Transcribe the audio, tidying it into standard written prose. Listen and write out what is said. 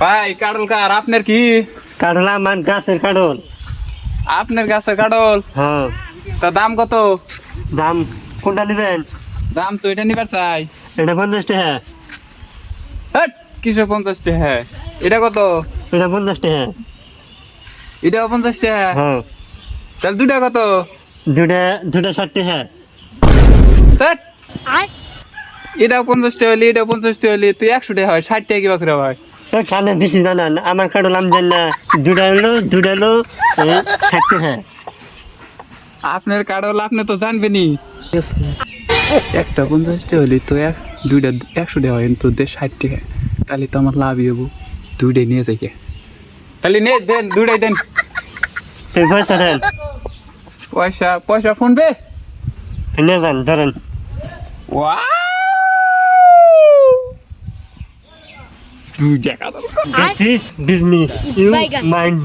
ভাই কাডল কার আপনার কি? কাঠল আমার গাছের কাঠল। আপনার গাছের কাডল? হ্যাঁ। তা দাম কত? দাম কোনটা নেবেন? দাম তো এটা নিবার চাই। এটা 50 টাকা। হ্যাঁ কিসে 50 টাকা? এটা কত? এটা 50 টাকা। এটাও 50 টাকা? হ্যাঁ। তাহলে দুটা কত? দুটা দুটা 60 টাকা। ধ্যাৎ, এটাও 50 টাকা হলে এটাও 50 টাকা হলে তুই 100 টাকা হয়, 60 টাকা কিবা করে হয়? খানে বেশি জানান আমার কাঠল আমি জানি না। দুটা হলো 60 টাকা। আপনার কাডল আপনি তো জানবেনই। একটা 50 টাকা হলে তো দুইটা 100 টাকা হয়, তো 60 টাকা, তাহলে তো আমার লাভই হবো। দুইটাই নিয়ে যাই গে। তাহলে নে দেন, দুইটাই দেন। তুই পয়সা দেন। পয়সা পয়সা ফোন পে? নিয়ে যান ধরেন। দুই টাকা দাও। This is business. You mind.